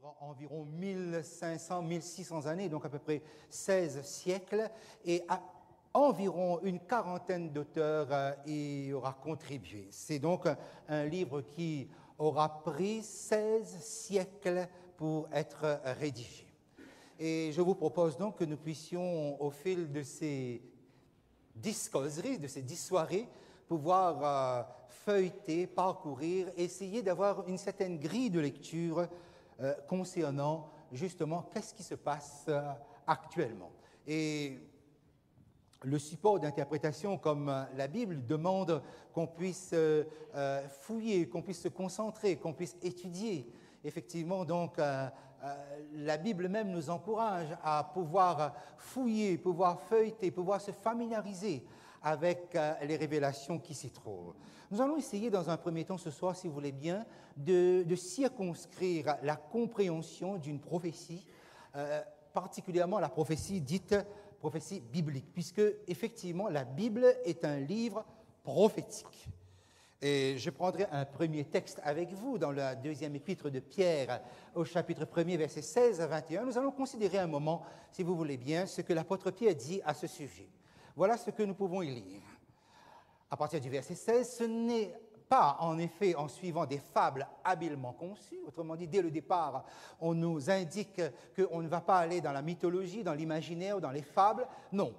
dure environ 1500-1600 années, donc à peu près 16 siècles, et environ une quarantaine d'auteurs y aura contribué. C'est donc un livre qui aura pris 16 siècles pour être rédigé. Et je vous propose donc que nous puissions, au fil de ces 10 causeries, de ces 10 soirées, pouvoir feuilleter, parcourir, essayer d'avoir une certaine grille de lecture concernant justement qu'est-ce qui se passe actuellement. Et le support d'interprétation comme la Bible demande qu'on puisse fouiller, qu'on puisse se concentrer, qu'on puisse étudier. Effectivement, donc, la Bible même nous encourage à pouvoir fouiller, pouvoir feuilleter, pouvoir se familiariser avec les révélations qui s'y trouvent. Nous allons essayer dans un premier temps ce soir, si vous voulez bien, de circonscrire la compréhension d'une prophétie, particulièrement la prophétie dite prophétie biblique, puisque effectivement la Bible est un livre prophétique. Et je prendrai un premier texte avec vous dans la deuxième épître de Pierre, au chapitre 1er, versets 16 à 21. Nous allons considérer un moment, si vous voulez bien, ce que l'apôtre Pierre dit à ce sujet. Voilà ce que nous pouvons y lire. À partir du verset 16, ce n'est pas en effet en suivant des fables habilement conçues, autrement dit, dès le départ, on nous indique qu'on ne va pas aller dans la mythologie, dans l'imaginaire, dans les fables. Non.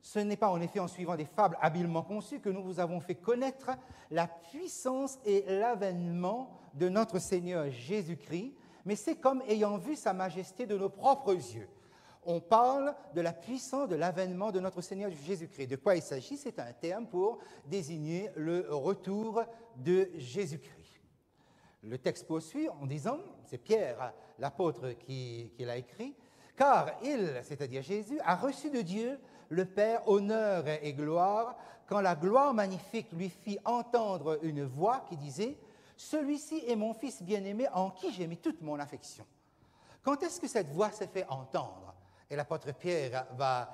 Ce n'est pas en effet en suivant des fables habilement conçues que nous vous avons fait connaître la puissance et l'avènement de notre Seigneur Jésus-Christ, mais c'est comme ayant vu sa majesté de nos propres yeux. On parle de la puissance de l'avènement de notre Seigneur Jésus-Christ. De quoi il s'agit? C'est un terme pour désigner le retour de Jésus-Christ. Le texte poursuit en disant, c'est Pierre, l'apôtre, qui l'a écrit, « Car il, c'est-à-dire Jésus, a reçu de Dieu le Père honneur et gloire, quand la gloire magnifique lui fit entendre une voix qui disait « Celui-ci est mon Fils bien-aimé en qui j'ai mis toute mon affection. » Quand est-ce que cette voix s'est fait entendre? Et l'apôtre Pierre va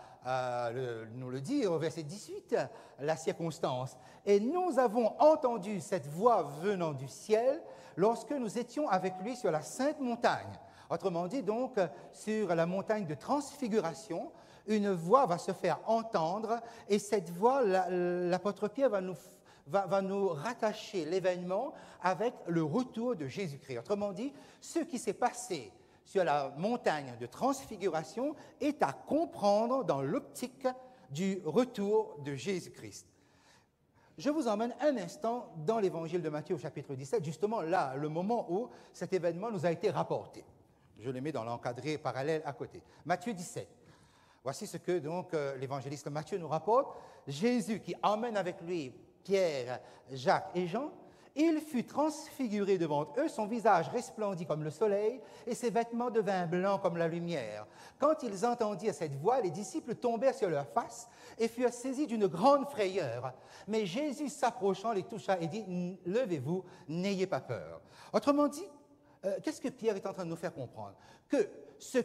nous le dire au verset 18, la circonstance. « Et nous avons entendu cette voix venant du ciel lorsque nous étions avec lui sur la sainte montagne. » Autrement dit, donc, sur la montagne de transfiguration, une voix va se faire entendre et cette voix, l'apôtre Pierre va nous rattacher l'événement avec le retour de Jésus-Christ. Autrement dit, ce qui s'est passé sur la montagne de transfiguration est à comprendre dans l'optique du retour de Jésus-Christ. Je vous emmène un instant dans l'évangile de Matthieu au chapitre 17, justement là, le moment où cet événement nous a été rapporté. Je le mets dans l'encadré parallèle à côté. Matthieu 17. Voici ce que donc l'évangéliste Matthieu nous rapporte. Jésus qui emmène avec lui Pierre, Jacques et Jean, il fut transfiguré devant eux, son visage resplendit comme le soleil et ses vêtements devinrent blancs comme la lumière. Quand ils entendirent cette voix, les disciples tombèrent sur leur face et furent saisis d'une grande frayeur. Mais Jésus s'approchant les toucha et dit « Levez-vous, n'ayez pas peur. » Autrement dit, qu'est-ce que Pierre est en train de nous faire comprendre? Que ce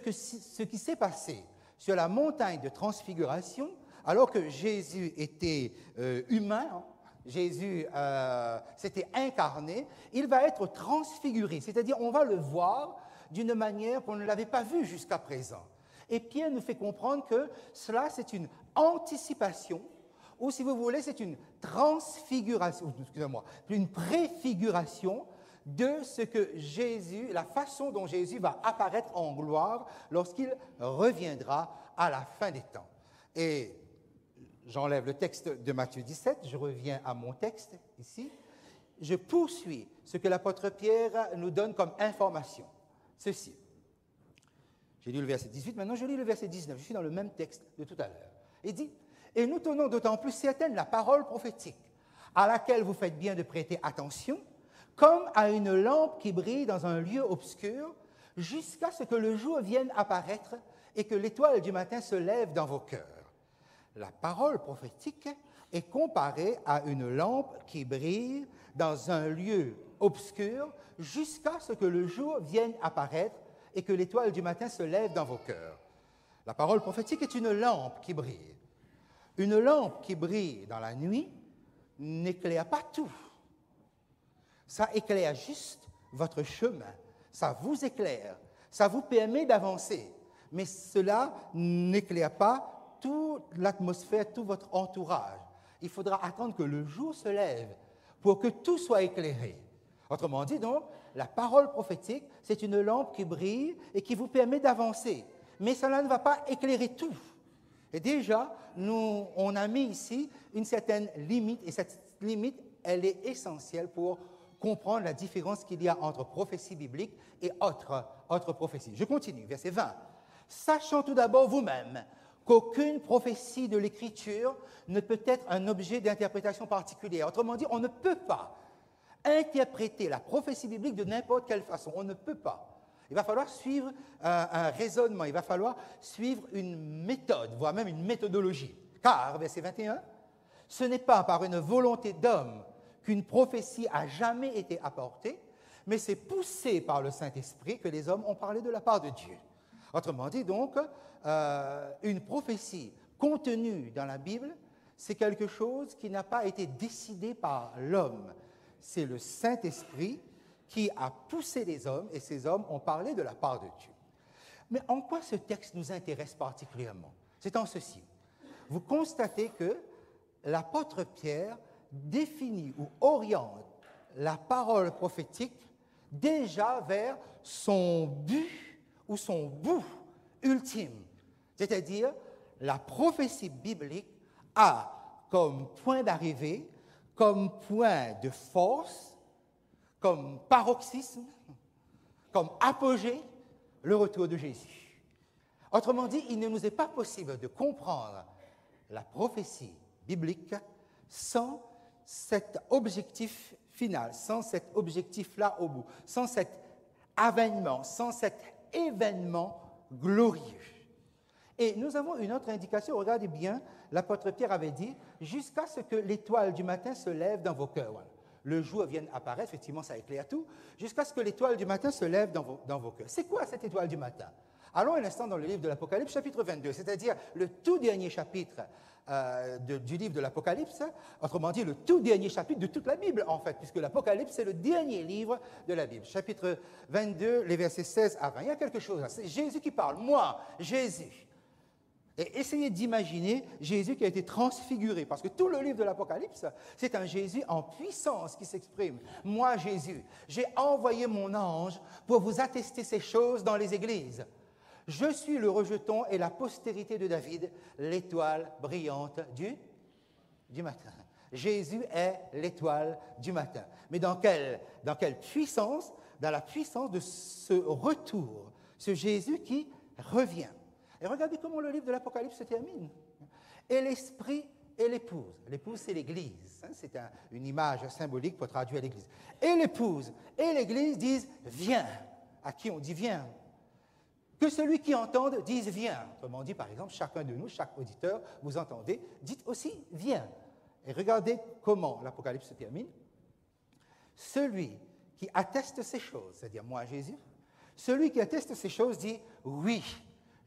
qui s'est passé sur la montagne de transfiguration, alors que Jésus était humain, Jésus s'était incarné, il va être transfiguré, c'est-à-dire on va le voir d'une manière qu'on ne l'avait pas vu jusqu'à présent. Et Pierre nous fait comprendre que cela, c'est une anticipation, ou si vous voulez, c'est une transfiguration, excusez-moi, une préfiguration de ce que Jésus, la façon dont Jésus va apparaître en gloire lorsqu'il reviendra à la fin des temps. Et j'enlève le texte de Matthieu 17, je reviens à mon texte ici. Je poursuis ce que l'apôtre Pierre nous donne comme information. Ceci. J'ai lu le verset 18, maintenant je lis le verset 19. Je suis dans le même texte de tout à l'heure. Il dit, « Et nous tenons d'autant plus certaine la parole prophétique, à laquelle vous faites bien de prêter attention, comme à une lampe qui brille dans un lieu obscur, jusqu'à ce que le jour vienne apparaître et que l'étoile du matin se lève dans vos cœurs. » La parole prophétique est comparée à une lampe qui brille dans un lieu obscur jusqu'à ce que le jour vienne apparaître et que l'étoile du matin se lève dans vos cœurs. La parole prophétique est une lampe qui brille. Une lampe qui brille dans la nuit n'éclaire pas tout. Ça éclaire juste votre chemin. ça vous éclaire, ça vous permet d'avancer, mais cela n'éclaire pas toute l'atmosphère, tout votre entourage. Il faudra attendre que le jour se lève pour que tout soit éclairé. Autrement dit, donc, la parole prophétique, c'est une lampe qui brille et qui vous permet d'avancer. Mais cela ne va pas éclairer tout. Et déjà, on a mis ici une certaine limite, et cette limite, elle est essentielle pour comprendre la différence qu'il y a entre prophétie biblique et autre prophétie. Je continue, verset 20. « Sachant tout d'abord vous-même qu'aucune prophétie de l'Écriture ne peut être un objet d'interprétation particulière. » Autrement dit, on ne peut pas interpréter la prophétie biblique de n'importe quelle façon. On ne peut pas. Il va falloir suivre un raisonnement, il va falloir suivre une méthode, voire même une méthodologie. Car, verset 21, « Ce n'est pas par une volonté d'homme qu'une prophétie a jamais été apportée, mais c'est poussé par le Saint-Esprit que les hommes ont parlé de la part de Dieu. » Autrement dit, donc, une prophétie contenue dans la Bible, c'est quelque chose qui n'a pas été décidé par l'homme. C'est le Saint-Esprit qui a poussé les hommes, et ces hommes ont parlé de la part de Dieu. Mais en quoi ce texte nous intéresse particulièrement? C'est en ceci. Vous constatez que l'apôtre Pierre définit ou oriente la parole prophétique déjà vers son but ou son bout ultime. C'est-à-dire, la prophétie biblique a comme point d'arrivée, comme point de force, comme paroxysme, comme apogée, le retour de Jésus. Autrement dit, il ne nous est pas possible de comprendre la prophétie biblique sans cet objectif final, sans cet objectif-là au bout, sans cet avènement, sans cet événement glorieux. Et nous avons une autre indication, regardez bien, l'apôtre Pierre avait dit « jusqu'à ce que l'étoile du matin se lève dans vos cœurs ». Voilà. Le jour vienne apparaître, effectivement, ça éclaire tout, jusqu'à ce que l'étoile du matin se lève dans vos cœurs. C'est quoi cette étoile du matin? Allons un instant dans le livre de l'Apocalypse, chapitre 22, c'est-à-dire le tout dernier chapitre du livre de l'Apocalypse, autrement dit, le tout dernier chapitre de toute la Bible, en fait, puisque l'Apocalypse, c'est le dernier livre de la Bible. Chapitre 22, les versets 16 à 20. Il y a quelque chose là, c'est Jésus qui parle. Moi, Jésus. Et essayez d'imaginer Jésus qui a été transfiguré, parce que tout le livre de l'Apocalypse, c'est un Jésus en puissance qui s'exprime. Moi, Jésus, j'ai envoyé mon ange pour vous attester ces choses dans les églises. Je suis le rejeton et la postérité de David, l'étoile brillante du matin. Jésus est l'étoile du matin. Mais dans quelle puissance? Dans la puissance de ce retour, ce Jésus qui revient. Et regardez comment le livre de l'Apocalypse se termine. Et l'Esprit et l'épouse. L'épouse, c'est l'Église. C'est une image symbolique pour traduire l'Église. Et l'épouse et l'Église disent « viens ». À qui on dit « viens ». Que celui qui entende dise « viens ». Autrement dit, par exemple, chacun de nous, chaque auditeur, vous entendez, dites aussi « viens ». Et regardez comment l'Apocalypse se termine. Celui qui atteste ces choses, c'est-à-dire moi, Jésus, celui qui atteste ces choses dit « oui ».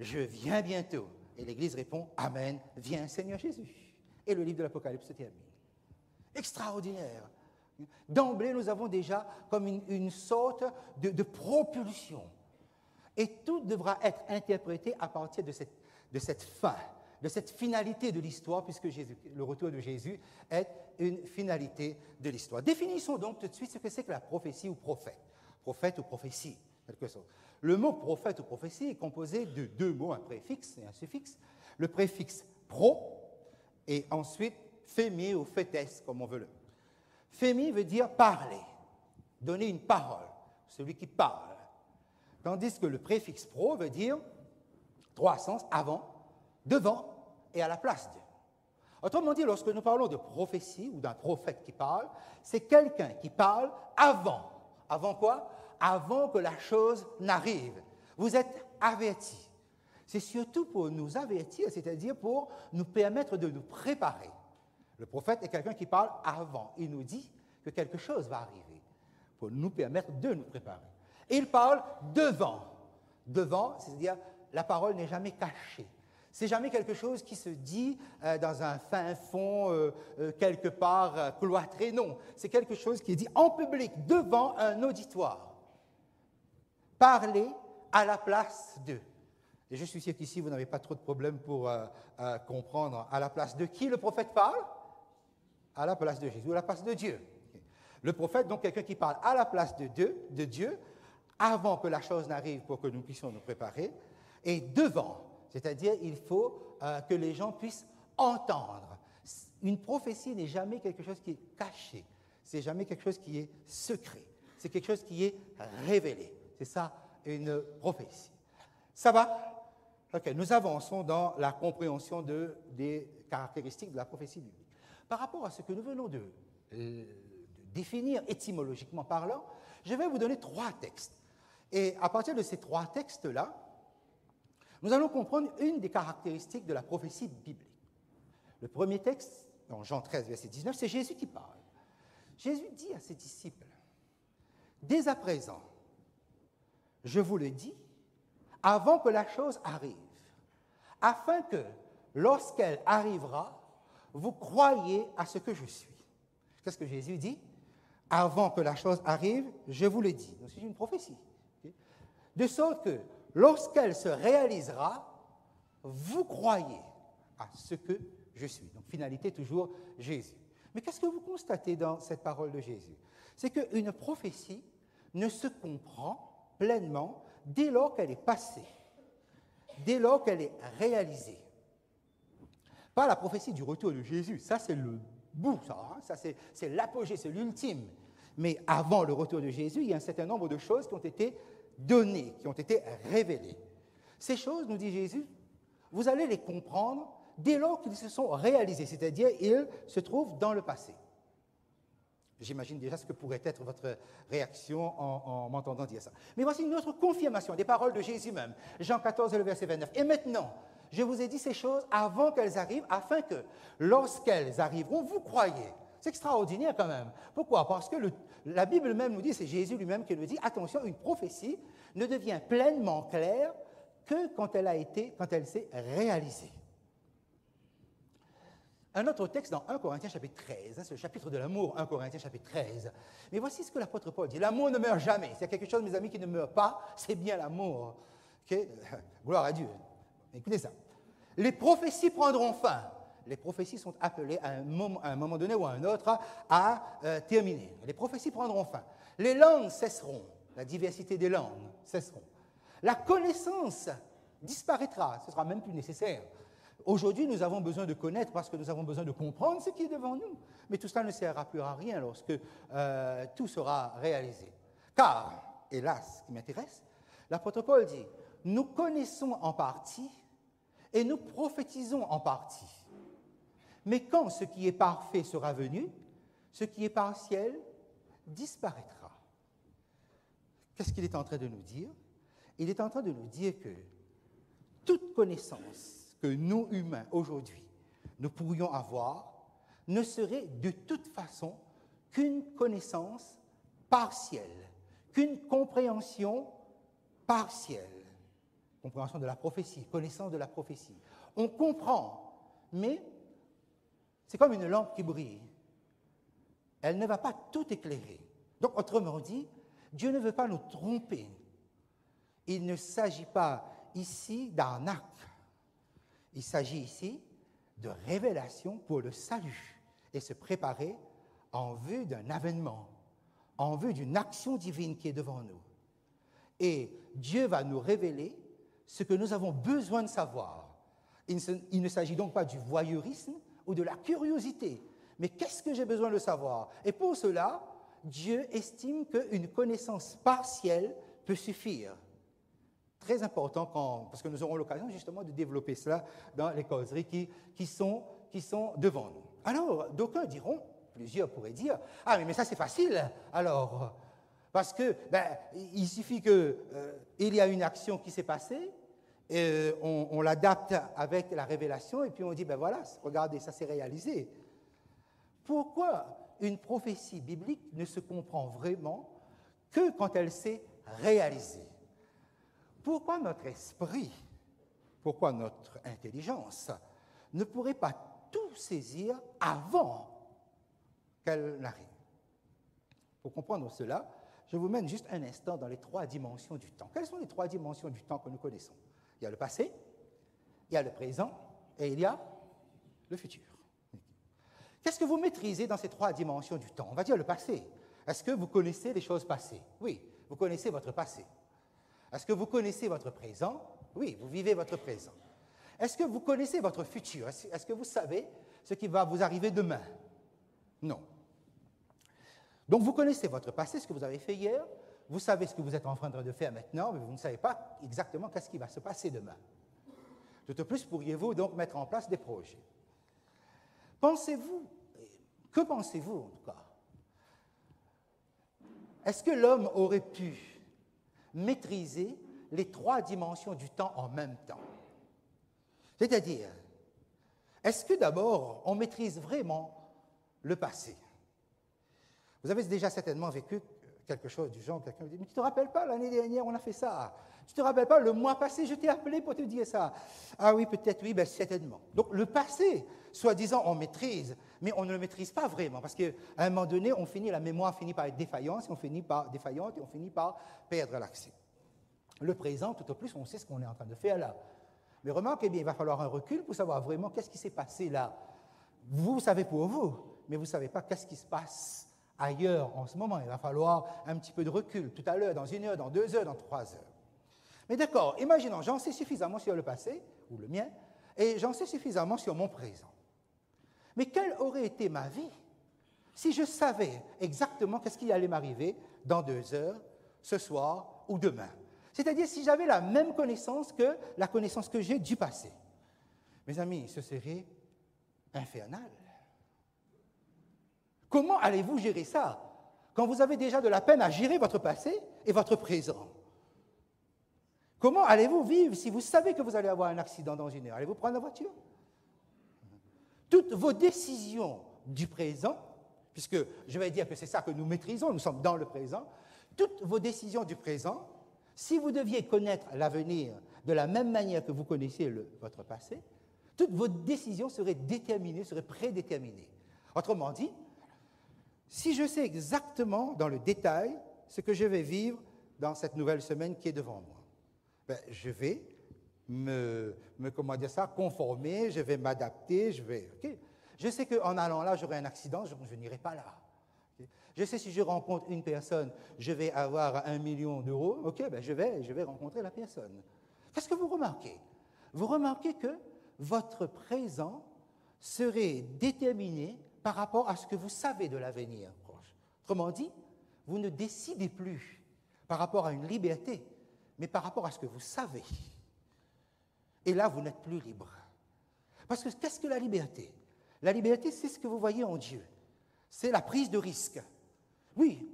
Je viens bientôt. Et l'Église répond, Amen, viens Seigneur Jésus. Et le livre de l'Apocalypse se termine. Extraordinaire. D'emblée, nous avons déjà comme une sorte de propulsion. Et tout devra être interprété à partir de cette fin, de cette finalité de l'histoire, puisque le retour de Jésus est une finalité de l'histoire. Définissons donc tout de suite ce que c'est que la prophétie ou prophète. Prophète ou prophétie, quelque chose. Le mot prophète ou prophétie est composé de deux mots, un préfixe et un suffixe. Le préfixe pro et ensuite fémi ou fétes, comme on veut le. Fémi veut dire parler, donner une parole, celui qui parle. Tandis que le préfixe pro veut dire trois sens, avant, devant et à la place de. Autrement dit, lorsque nous parlons de prophétie ou d'un prophète qui parle, c'est quelqu'un qui parle avant. Avant quoi? Avant que la chose n'arrive. Vous êtes avertis. C'est surtout pour nous avertir, c'est-à-dire pour nous permettre de nous préparer. Le prophète est quelqu'un qui parle avant. Il nous dit que quelque chose va arriver pour nous permettre de nous préparer. Et il parle devant. Devant, c'est-à-dire la parole n'est jamais cachée. C'est jamais quelque chose qui se dit dans un fin fond, quelque part cloîtré. Non, c'est quelque chose qui est dit en public, devant un auditoire. parler à la place d'eux. Et je suis sûr qu'ici, vous n'avez pas trop de problèmes pour comprendre à la place de qui le prophète parle. À la place de Jésus, à la place de Dieu. Le prophète, donc quelqu'un qui parle à la place de Dieu, avant que la chose n'arrive pour que nous puissions nous préparer, et devant, c'est-à-dire il faut que les gens puissent entendre. Une prophétie n'est jamais quelque chose qui est caché, c'est jamais quelque chose qui est secret, c'est quelque chose qui est révélé. C'est ça, une prophétie. Ça va? Ok, nous avançons dans la compréhension des caractéristiques de la prophétie biblique. Par rapport à ce que nous venons de définir étymologiquement parlant, je vais vous donner 3 textes. Et à partir de ces 3 textes-là, nous allons comprendre une des caractéristiques de la prophétie biblique. Le premier texte, dans Jean 13, verset 19, c'est Jésus qui parle. Jésus dit à ses disciples, « Dès à présent, je vous le dis, avant que la chose arrive, afin que, lorsqu'elle arrivera, vous croyez à ce que je suis. » Qu'est-ce que Jésus dit? « Avant que la chose arrive, je vous le dis. » C'est une prophétie. Okay? De sorte que, lorsqu'elle se réalisera, vous croyez à ce que je suis. Donc, finalité, toujours Jésus. Mais qu'est-ce que vous constatez dans cette parole de Jésus? C'est qu'une prophétie ne se comprend pleinement dès lors qu'elle est passée, dès lors qu'elle est réalisée. Pas la prophétie du retour de Jésus, ça c'est le bout, ça c'est l'apogée, c'est l'ultime. Mais avant le retour de Jésus, il y a un certain nombre de choses qui ont été données, qui ont été révélées. Ces choses, nous dit Jésus, vous allez les comprendre dès lors qu'ils se sont réalisés, c'est-à-dire ils se trouvent dans le passé. J'imagine déjà ce que pourrait être votre réaction en m'entendant dire ça. Mais voici une autre confirmation des paroles de Jésus même. Jean 14, le verset 29. « Et maintenant, je vous ai dit ces choses avant qu'elles arrivent, afin que, lorsqu'elles arriveront, vous croyez. » C'est extraordinaire quand même. Pourquoi? Parce que la Bible même nous dit, c'est Jésus lui-même qui nous dit, attention, une prophétie ne devient pleinement claire que quand elle s'est réalisée. Un autre texte dans 1 Corinthiens chapitre 13, c'est le chapitre de l'amour, 1 Corinthiens chapitre 13. Mais voici ce que l'apôtre Paul dit, l'amour ne meurt jamais. S'il y a quelque chose, mes amis, qui ne meurt pas, c'est bien l'amour. Okay? Gloire à Dieu. Écoutez ça. Les prophéties prendront fin. Les prophéties sont appelées à un moment donné ou à un autre à terminer. Les prophéties prendront fin. Les langues cesseront. La diversité des langues cesseront. La connaissance disparaîtra. Ce ne sera même plus nécessaire. Aujourd'hui, nous avons besoin de connaître parce que nous avons besoin de comprendre ce qui est devant nous. Mais tout cela ne servira plus à rien lorsque tout sera réalisé. Car, et là, ce qui m'intéresse, l'apôtre Paul dit, nous connaissons en partie et nous prophétisons en partie. Mais quand ce qui est parfait sera venu, ce qui est partiel disparaîtra. Qu'est-ce qu'il est en train de nous dire? Il est en train de nous dire que toute connaissance que nous, humains, aujourd'hui, nous pourrions avoir, ne serait de toute façon qu'une connaissance partielle, qu'une compréhension partielle. Compréhension de la prophétie, connaissance de la prophétie. On comprend, mais c'est comme une lampe qui brille. Elle ne va pas tout éclairer. Donc, autrement dit, Dieu ne veut pas nous tromper. Il ne s'agit pas ici d'arnaque. Il s'agit ici de révélation pour le salut et se préparer en vue d'un avènement, en vue d'une action divine qui est devant nous. Et Dieu va nous révéler ce que nous avons besoin de savoir. Il ne s'agit donc pas du voyeurisme ou de la curiosité, mais qu'est-ce que j'ai besoin de savoir? Et pour cela, Dieu estime qu'une connaissance partielle peut suffire. Très important, parce que nous aurons l'occasion justement de développer cela dans les causeries qui sont devant nous. Alors, d'aucuns diront, plusieurs pourraient dire, « Ah, mais ça c'est facile, alors, parce que il suffit qu'il y a une action qui s'est passée, et on l'adapte avec la révélation, et puis on dit, ben voilà, regardez, ça s'est réalisé. » Pourquoi une prophétie biblique ne se comprend vraiment que quand elle s'est réalisée? Pourquoi notre esprit, pourquoi notre intelligence ne pourrait pas tout saisir avant qu'elle n'arrive? Pour comprendre cela, je vous mène juste un instant dans les 3 dimensions du temps. Quelles sont les 3 dimensions du temps que nous connaissons? Il y a le passé, il y a le présent et il y a le futur. Qu'est-ce que vous maîtrisez dans ces 3 dimensions du temps? On va dire le passé. Est-ce que vous connaissez les choses passées? Oui, vous connaissez votre passé. Est-ce que vous connaissez votre présent? Oui, vous vivez votre présent. Est-ce que vous connaissez votre futur? Est-ce que vous savez ce qui va vous arriver demain? Non. Donc, vous connaissez votre passé, ce que vous avez fait hier, vous savez ce que vous êtes en train de faire maintenant, mais vous ne savez pas exactement qu'est-ce qui va se passer demain. Tout au plus, pourriez-vous donc mettre en place des projets. Que pensez-vous en tout cas? Est-ce que l'homme aurait pu maîtriser les 3 dimensions du temps en même temps? C'est-à-dire, est-ce que d'abord, on maîtrise vraiment le passé? Vous avez déjà certainement vécu quelque chose du genre, quelqu'un vous dit, mais tu ne te rappelles pas, l'année dernière, on a fait ça. Tu ne te rappelles pas, le mois passé, je t'ai appelé pour te dire ça. Ah oui, peut-être, oui, ben certainement. Donc, le passé, soi-disant, on maîtrise, mais on ne le maîtrise pas vraiment, parce qu'à un moment donné, la mémoire finit par être défaillante, et on finit par perdre l'accès. Le présent, tout au plus, on sait ce qu'on est en train de faire là. Mais remarquez bien, il va falloir un recul pour savoir vraiment qu'est-ce qui s'est passé là. Vous savez pour vous, mais vous ne savez pas qu'est-ce qui se passe ailleurs en ce moment. Il va falloir un petit peu de recul tout à l'heure, dans 1 heure, dans 2 heures, dans 3 heures. Mais d'accord, imaginons, j'en sais suffisamment sur le passé, ou le mien, et j'en sais suffisamment sur mon présent. Mais quelle aurait été ma vie si je savais exactement qu'est-ce qui allait m'arriver dans 2 heures, ce soir ou demain? C'est-à-dire si j'avais la même connaissance que la connaissance que j'ai du passé. Mes amis, ce serait infernal. Comment allez-vous gérer ça quand vous avez déjà de la peine à gérer votre passé et votre présent? Comment allez-vous vivre si vous savez que vous allez avoir un accident dans 1 heure? Allez-vous prendre la voiture? Toutes vos décisions du présent, puisque je vais dire que c'est ça que nous maîtrisons, nous sommes dans le présent, toutes vos décisions du présent, si vous deviez connaître l'avenir de la même manière que vous connaissez votre passé, toutes vos décisions seraient déterminées, seraient prédéterminées. Autrement dit, si je sais exactement dans le détail ce que je vais vivre dans cette nouvelle semaine qui est devant moi, je vais conformer, je vais m'adapter, Je sais qu'en allant là, j'aurai un accident, je n'irai pas là. Je sais si je rencontre une personne, je vais avoir 1 million d'euros, je vais rencontrer la personne. Qu'est-ce que vous remarquez? Vous remarquez que votre présent serait déterminé par rapport à ce que vous savez de l'avenir proche. Autrement dit, vous ne décidez plus par rapport à une liberté, mais par rapport à ce que vous savez. Et là, vous n'êtes plus libre. Parce que qu'est-ce que la liberté? La liberté, c'est ce que vous voyez en Dieu. C'est la prise de risque. Oui,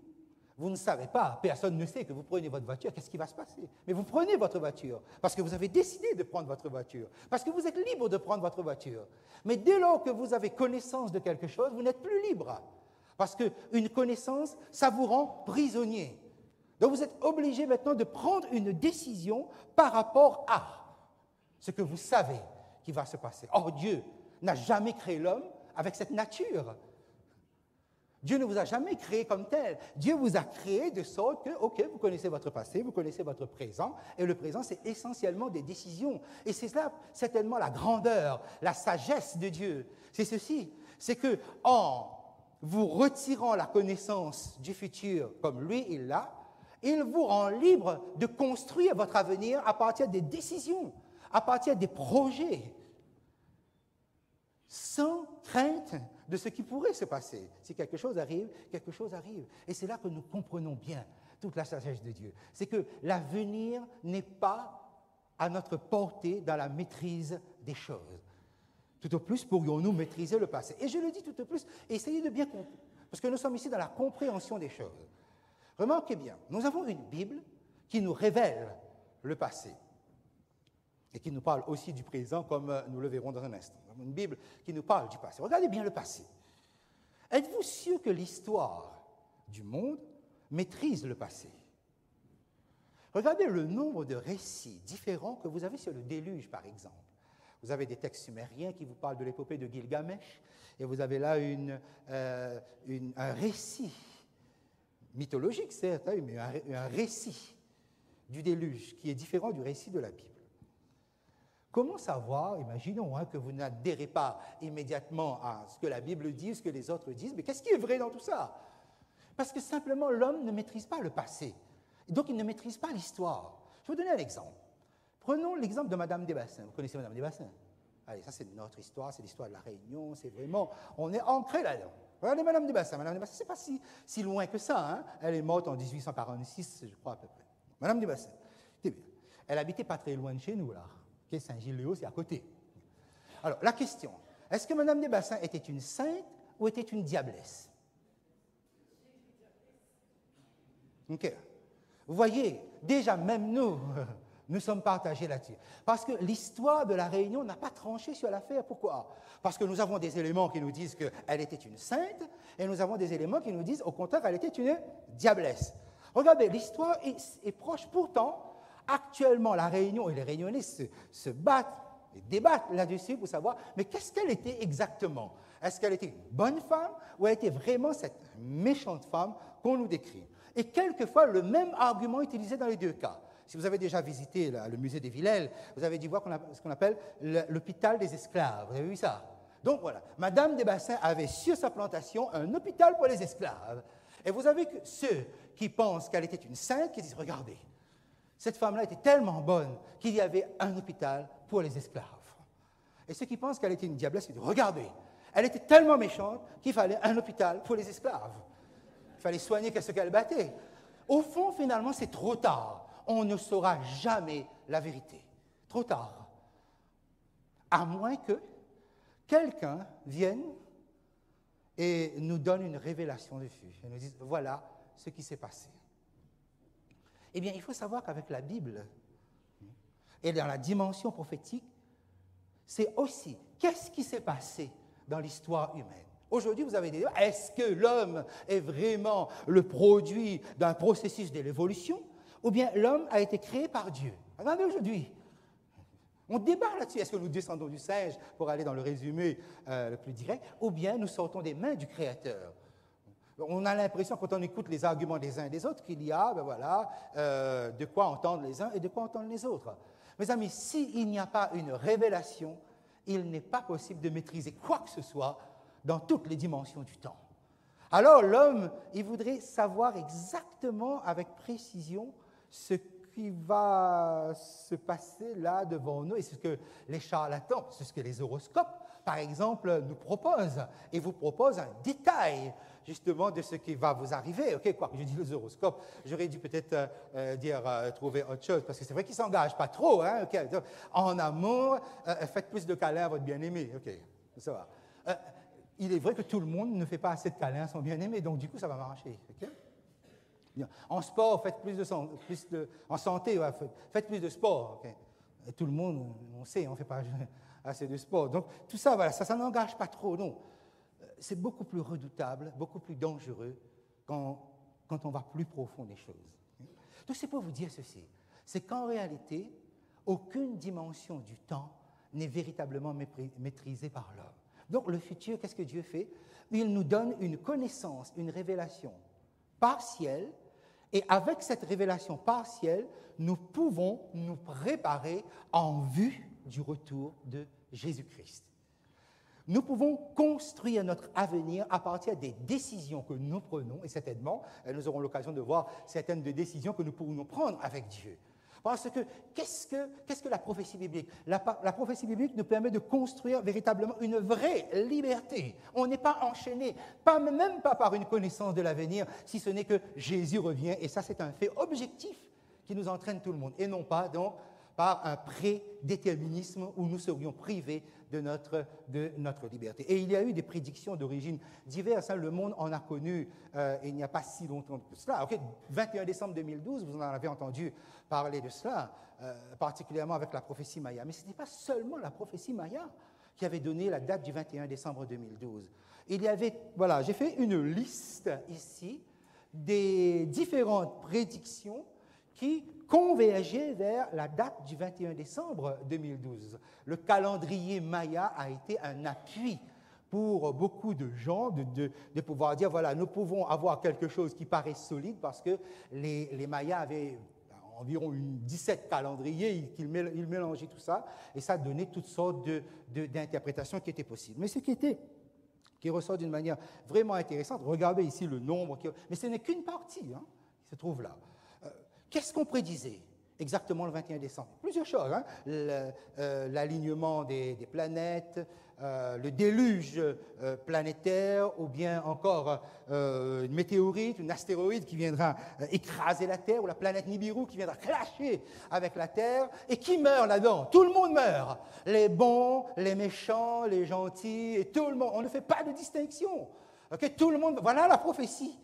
vous ne savez pas, personne ne sait que vous prenez votre voiture, qu'est-ce qui va se passer? Mais vous prenez votre voiture parce que vous avez décidé de prendre votre voiture, parce que vous êtes libre de prendre votre voiture. Mais dès lors que vous avez connaissance de quelque chose, vous n'êtes plus libre. Parce qu'une connaissance, ça vous rend prisonnier. Donc vous êtes obligé maintenant de prendre une décision par rapport à ce que vous savez qui va se passer. Or, Dieu n'a jamais créé l'homme avec cette nature. Dieu ne vous a jamais créé comme tel. Dieu vous a créé de sorte que, vous connaissez votre passé, vous connaissez votre présent, et le présent, c'est essentiellement des décisions. Et c'est là, certainement, la grandeur, la sagesse de Dieu. C'est ceci, c'est que en vous retirant la connaissance du futur comme lui, il l'a, il vous rend libre de construire votre avenir à partir des décisions, à partir des projets, sans crainte de ce qui pourrait se passer. Si quelque chose arrive, quelque chose arrive. Et c'est là que nous comprenons bien toute la sagesse de Dieu. C'est que l'avenir n'est pas à notre portée dans la maîtrise des choses. Tout au plus pourrions-nous maîtriser le passé. Et je le dis tout au plus, essayez de bien comprendre, parce que nous sommes ici dans la compréhension des choses. Remarquez bien, nous avons une Bible qui nous révèle le passé et qui nous parle aussi du présent, comme nous le verrons dans un instant. Nous avons une Bible qui nous parle du passé. Regardez bien le passé. Êtes-vous sûr que l'histoire du monde maîtrise le passé? Regardez le nombre de récits différents que vous avez sur le déluge, par exemple. Vous avez des textes sumériens qui vous parlent de l'épopée de Gilgamesh, et vous avez là un récit mythologique, certes, mais un récit du déluge qui est différent du récit de la Bible. Comment savoir, imaginons que vous n'adhérez pas immédiatement à ce que la Bible dit, ce que les autres disent, mais qu'est-ce qui est vrai dans tout ça? Parce que simplement l'homme ne maîtrise pas le passé, et donc il ne maîtrise pas l'histoire. Je vais vous donner un exemple. Prenons l'exemple de Madame Desbassins. Vous connaissez Madame Desbassins? Allez, ça c'est notre histoire, c'est l'histoire de la Réunion, c'est vraiment, on est ancré là-dedans. Regardez Madame Desbassins. Madame Desbassins, c'est pas si loin que ça, hein? Elle est morte en 1846, je crois à peu près. Madame Desbassins, elle habitait pas très loin de chez nous, là. Okay, Saint-Gilles-Léo, c'est à côté. Alors, la question, est-ce que Madame Desbassins était une sainte ou était une diablesse? OK. Vous voyez, déjà, même nous, nous sommes partagés là-dessus. Parce que l'histoire de la Réunion n'a pas tranché sur l'affaire. Pourquoi? Parce que nous avons des éléments qui nous disent qu'elle était une sainte, et nous avons des éléments qui nous disent, au contraire, qu'elle était une diablesse. Regardez, l'histoire est proche. Pourtant, actuellement, la Réunion et les Réunionnais se battent et débattent là-dessus pour savoir, mais qu'est-ce qu'elle était exactement? Est-ce qu'elle était une bonne femme ou elle était vraiment cette méchante femme qu'on nous décrit? Et quelquefois, le même argument est utilisé dans les deux cas. Si vous avez déjà visité le musée des Villèles, vous avez dû voir ce qu'on appelle l'hôpital des esclaves. Vous avez vu ça? Donc voilà, Madame Desbassins avait sur sa plantation un hôpital pour les esclaves. Et vous avez que ceux qui pensent qu'elle était une sainte, qui disent, regardez, cette femme-là était tellement bonne qu'il y avait un hôpital pour les esclaves. Et ceux qui pensent qu'elle était une diablesse, ils disent, regardez, elle était tellement méchante qu'il fallait un hôpital pour les esclaves. Il fallait soigner ce qu'elle battait. Au fond, finalement, c'est trop tard. On ne saura jamais la vérité. Trop tard. À moins que quelqu'un vienne et nous donne une révélation dessus. Et nous dise, voilà ce qui s'est passé. Eh bien, il faut savoir qu'avec la Bible et dans la dimension prophétique, c'est aussi qu'est-ce qui s'est passé dans l'histoire humaine. Aujourd'hui, vous avez des débats. Est-ce que l'homme est vraiment le produit d'un processus de l'évolution ou bien l'homme a été créé par Dieu? Regardez aujourd'hui. On débat là-dessus. Est-ce que nous descendons du singe, pour aller dans le résumé le plus direct, ou bien nous sortons des mains du Créateur? On a l'impression, quand on écoute les arguments des uns et des autres, qu'il y a de quoi entendre les uns et de quoi entendre les autres. Mes amis, s'il n'y a pas une révélation, il n'est pas possible de maîtriser quoi que ce soit dans toutes les dimensions du temps. Alors l'homme, il voudrait savoir exactement, avec précision, ce qui va se passer là devant nous, et c'est ce que les charlatans, c'est ce que les horoscopes, par exemple, nous proposent, et vous proposent un détail, justement, de ce qui va vous arriver. OK, quoi que je dis les horoscopes, j'aurais dû peut-être trouver autre chose, parce que c'est vrai qu'ils ne s'engagent pas trop. Hein, okay. En amour, faites plus de câlins à votre bien-aimé. OK, ça va. Il est vrai que tout le monde ne fait pas assez de câlins à son bien-aimé, donc du coup, ça va marcher. Okay? Bien. En sport, faites en santé, faites plus de sport. Okay? Et tout le monde, on sait, on ne fait pas assez de sport. Donc, tout ça, voilà, ça n'engage pas trop, non. C'est beaucoup plus redoutable, beaucoup plus dangereux quand on va plus profond des choses. Donc, c'est pour vous dire ceci. C'est qu'en réalité, aucune dimension du temps n'est véritablement maîtrisée par l'homme. Donc, le futur, qu'est-ce que Dieu fait? Il nous donne une connaissance, une révélation partielle, et avec cette révélation partielle, nous pouvons nous préparer en vue du retour de Jésus-Christ. Nous pouvons construire notre avenir à partir des décisions que nous prenons, et certainement, nous aurons l'occasion de voir certaines des décisions que nous pourrons prendre avec Dieu. Parce que, qu'est-ce que la prophétie biblique? La prophétie biblique nous permet de construire véritablement une vraie liberté. On n'est pas enchaîné, même pas par une connaissance de l'avenir, si ce n'est que Jésus revient, et ça c'est un fait objectif qui nous entraîne tout le monde, et non pas donc par un prédéterminisme où nous serions privés de notre liberté. Et il y a eu des prédictions d'origine diverses. Hein. Le monde en a connu il n'y a pas si longtemps que cela. Okay. 21 décembre 2012, vous en avez entendu parler de cela, particulièrement avec la prophétie Maya. Mais ce n'est pas seulement la prophétie Maya qui avait donné la date du 21 décembre 2012. Il y avait, voilà, j'ai fait une liste ici des différentes prédictions qui convergeaient vers la date du 21 décembre 2012. Le calendrier Maya a été un appui pour beaucoup de gens de pouvoir dire, voilà, nous pouvons avoir quelque chose qui paraît solide parce que les Mayas avaient environ 17 calendriers, ils mélangeaient tout ça, et ça donnait toutes sortes d'interprétations qui étaient possibles. Mais ce qui ressort d'une manière vraiment intéressante, regardez ici le nombre, mais ce n'est qu'une partie qui se trouve là. Qu'est-ce qu'on prédisait exactement le 21 décembre? Plusieurs choses, l'alignement des planètes, le déluge planétaire, ou bien encore une météorite, une astéroïde qui viendra écraser la Terre, ou la planète Nibiru qui viendra clasher avec la Terre. Et qui meurt là-dedans? Tout le monde meurt. Les bons, les méchants, les gentils, et tout le monde. On ne fait pas de distinction. Okay? Tout le monde. Voilà la prophétie.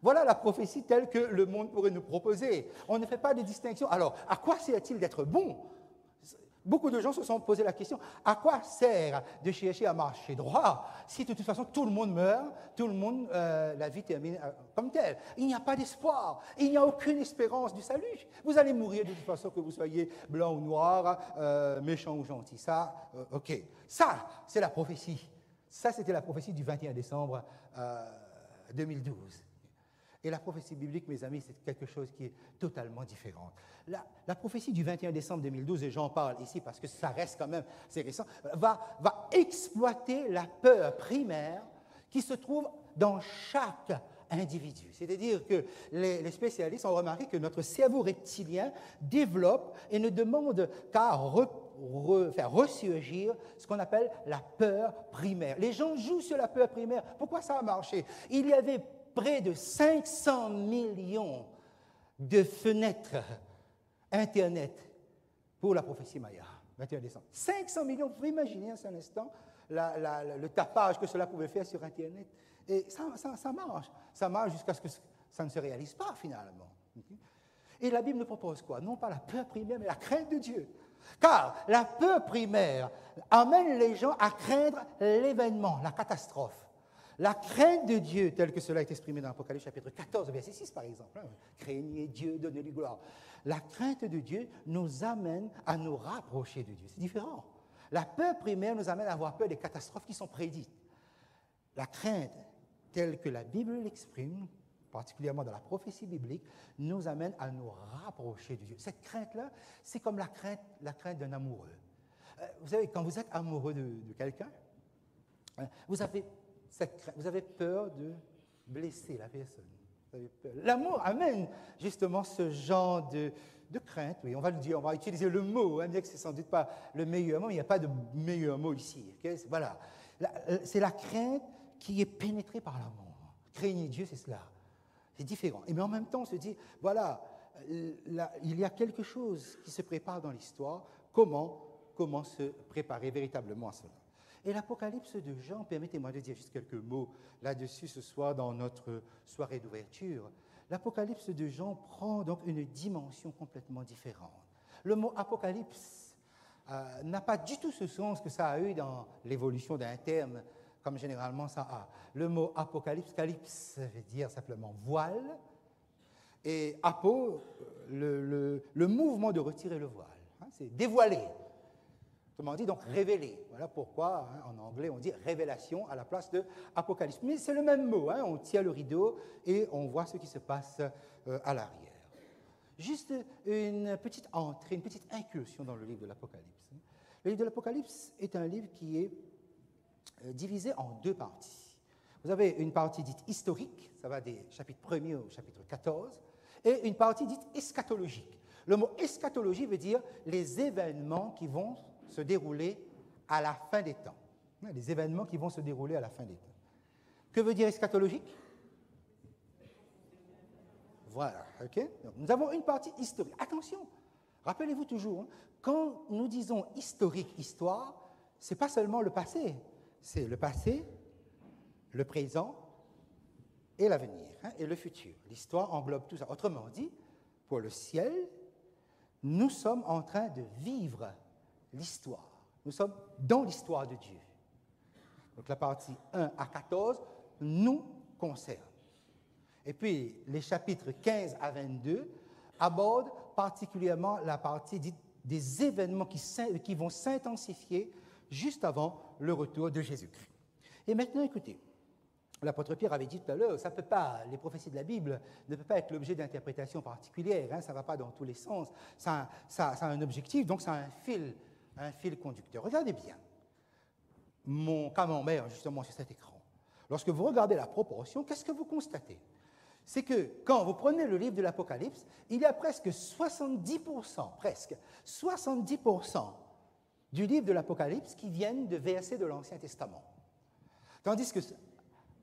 Voilà la prophétie telle que le monde pourrait nous proposer. On ne fait pas de distinction. Alors, à quoi sert-il d'être bon? Beaucoup de gens se sont posé la question, à quoi sert de chercher à marcher droit si de toute façon tout le monde meurt, tout le monde, la vie termine comme telle? Il n'y a pas d'espoir, il n'y a aucune espérance du salut. Vous allez mourir de toute façon que vous soyez blanc ou noir, méchant ou gentil. Ça, ok. Ça, c'est la prophétie. Ça, c'était la prophétie du 21 décembre 2012. Et la prophétie biblique, mes amis, c'est quelque chose qui est totalement différent. La prophétie du 21 décembre 2012, et j'en parle ici parce que ça reste quand même, c'est récent, va exploiter la peur primaire qui se trouve dans chaque individu. C'est-à-dire que les spécialistes ont remarqué que notre cerveau reptilien développe et ne demande qu'à faire ressurgir ce qu'on appelle la peur primaire. Les gens jouent sur la peur primaire. Pourquoi ça a marché? Il y avait près de 500 millions de fenêtres Internet pour la prophétie Maya, 21 décembre. 500 millions, vous pouvez imaginer un instant le tapage que cela pouvait faire sur Internet. Et ça marche. Ça marche jusqu'à ce que ça ne se réalise pas finalement. Et la Bible nous propose quoi? Non pas la peur primaire, mais la crainte de Dieu. Car la peur primaire amène les gens à craindre l'événement, la catastrophe. La crainte de Dieu, telle que cela est exprimé dans l'Apocalypse chapitre 14, verset 6 par exemple. Craignez Dieu, donnez-lui gloire. La crainte de Dieu nous amène à nous rapprocher de Dieu. C'est différent. La peur primaire nous amène à avoir peur des catastrophes qui sont prédites. La crainte, telle que la Bible l'exprime, particulièrement dans la prophétie biblique, nous amène à nous rapprocher de Dieu. Cette crainte-là, c'est comme la crainte d'un amoureux. Vous savez, quand vous êtes amoureux de quelqu'un, vous avez peur de blesser la personne. L'amour amène justement ce genre de crainte. Oui, on va le dire, on va utiliser le mot, bien que ce n'est sans doute pas le meilleur mot, mais il n'y a pas de meilleur mot ici. Okay? Voilà. C'est la crainte qui est pénétrée par l'amour. Craignez Dieu, c'est cela. C'est différent. Et mais en même temps, on se dit, voilà, il y a quelque chose qui se prépare dans l'histoire. Comment se préparer véritablement à cela? Et l'Apocalypse de Jean, permettez-moi de dire juste quelques mots là-dessus ce soir dans notre soirée d'ouverture. L'Apocalypse de Jean prend donc une dimension complètement différente. Le mot apocalypse n'a pas du tout ce sens que ça a eu dans l'évolution d'un terme, comme généralement ça a. Le mot apocalypse, calypse veut dire simplement voile, et apo, le mouvement de retirer le voile, c'est dévoiler. Autrement dit, donc révéler. Voilà pourquoi, en anglais, on dit révélation à la place de apocalypse. Mais c'est le même mot, on tire le rideau et on voit ce qui se passe à l'arrière. Juste une petite entrée, une petite incursion dans le livre de l'Apocalypse. Le livre de l'Apocalypse est un livre qui est divisé en deux parties. Vous avez une partie dite historique, ça va des chapitres 1er au chapitre 14, et une partie dite eschatologique. Le mot eschatologie veut dire les événements qui vont se dérouler à la fin des temps. Les événements qui vont se dérouler à la fin des temps. Que veut dire eschatologique? Voilà, ok? Donc, nous avons une partie historique. Attention, rappelez-vous toujours, quand nous disons historique, histoire, ce n'est pas seulement le passé, c'est le passé, le présent et l'avenir, et le futur. L'histoire englobe tout ça. Autrement dit, pour le ciel, nous sommes en train de vivre l'histoire. Nous sommes dans l'histoire de Dieu. Donc la partie 1 à 14 nous concerne. Et puis les chapitres 15 à 22 abordent particulièrement la partie dite des événements qui vont s'intensifier juste avant le retour de Jésus-Christ. Et maintenant, écoutez, l'apôtre Pierre avait dit tout à l'heure, ça peut pas, les prophéties de la Bible ne peuvent pas être l'objet d'interprétations particulières, hein, ça ne va pas dans tous les sens, ça a un objectif, donc ça a un fil conducteur. Regardez bien, mon camembert justement sur cet écran. Lorsque vous regardez la proportion, qu'est-ce que vous constatez? C'est que quand vous prenez le livre de l'Apocalypse, il y a presque 70% du livre de l'Apocalypse qui viennent de versets de l'Ancien Testament. Tandis que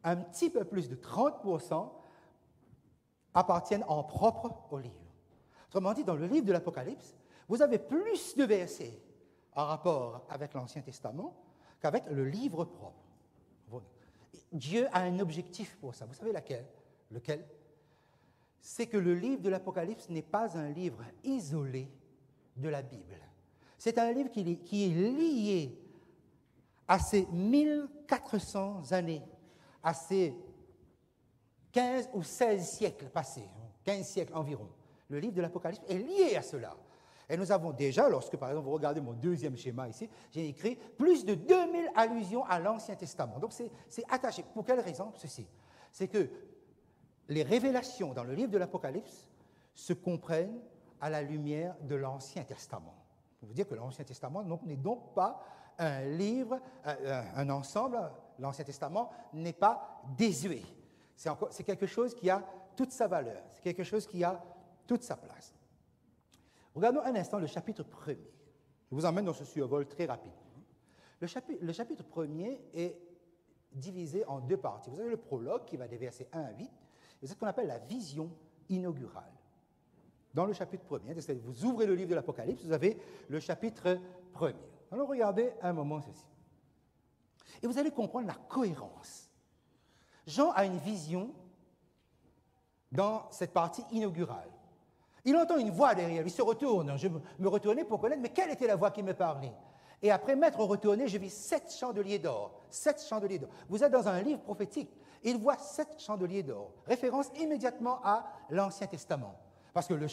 un petit peu plus de 30% appartiennent en propre au livre. Autrement dit, dans le livre de l'Apocalypse, vous avez plus de versets en rapport avec l'Ancien Testament qu'avec le livre propre. Dieu a un objectif pour ça. Vous savez lequel? C'est que le livre de l'Apocalypse n'est pas un livre isolé de la Bible. C'est un livre qui est lié à ces 1400 années, à ces 15 ou 16 siècles passés, 15 siècles environ. Le livre de l'Apocalypse est lié à cela. Et nous avons déjà, lorsque par exemple vous regardez mon deuxième schéma ici, j'ai écrit plus de 2000 allusions à l'Ancien Testament. Donc c'est attaché. Pour quelle raison? Ceci. C'est que les révélations dans le livre de l'Apocalypse se comprennent à la lumière de l'Ancien Testament. On veut dire que l'Ancien Testament n'est donc pas un livre, un ensemble, l'Ancien Testament n'est pas désuet. C'est quelque chose qui a toute sa valeur, c'est quelque chose qui a toute sa place. Regardons un instant le chapitre 1er. Je vous emmène dans ce survol très rapide. Le chapitre 1er est divisé en deux parties. Vous avez le prologue qui va des versets 1 à 8, et c'est ce qu'on appelle la vision inaugurale. Dans le chapitre 1er, vous ouvrez le livre de l'Apocalypse, vous avez le chapitre 1er. Alors regardez un moment ceci. Et vous allez comprendre la cohérence. Jean a une vision dans cette partie inaugurale. Il entend une voix derrière, il se retourne. Je me retournais pour connaître, mais quelle était la voix qui me parlait? Et après m'être retourné, je vis 7 chandeliers d'or. 7 chandeliers d'or. Vous êtes dans un livre prophétique. Il voit 7 chandeliers d'or. Référence immédiatement à l'Ancien Testament. Parce que le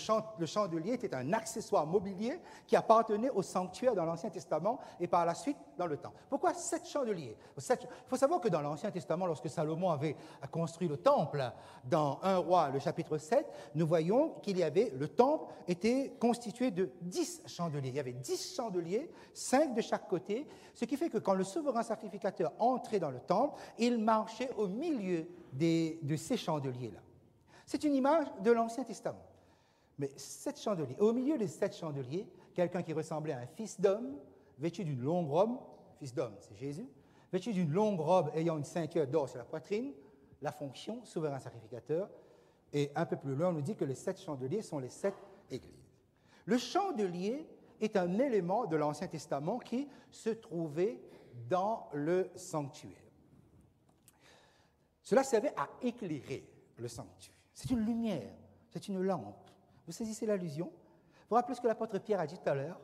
chandelier était un accessoire mobilier qui appartenait au sanctuaire dans l'Ancien Testament et par la suite dans le Temple. Pourquoi 7 chandeliers? Il faut savoir que dans l'Ancien Testament, lorsque Salomon avait construit le Temple, dans 1 Roi, le chapitre 7, nous voyons qu'il y avait, le Temple était constitué de 10 chandeliers. Il y avait 10 chandeliers, 5 de chaque côté, ce qui fait que quand le souverain sacrificateur entrait dans le Temple, il marchait au milieu de ces chandeliers-là. C'est une image de l'Ancien Testament. Mais 7 chandeliers. Au milieu des 7 chandeliers, quelqu'un qui ressemblait à un fils d'homme, vêtu d'une longue robe, fils d'homme, c'est Jésus, vêtu d'une longue robe ayant une ceinture d'or sur la poitrine, la fonction, souverain sacrificateur, et un peu plus loin, on nous dit que les 7 chandeliers sont les 7 églises. Le chandelier est un élément de l'Ancien Testament qui se trouvait dans le sanctuaire. Cela servait à éclairer le sanctuaire. C'est une lumière, c'est une lampe. Vous saisissez l'allusion? Vous vous rappelez ce que l'apôtre Pierre a dit tout à l'heure?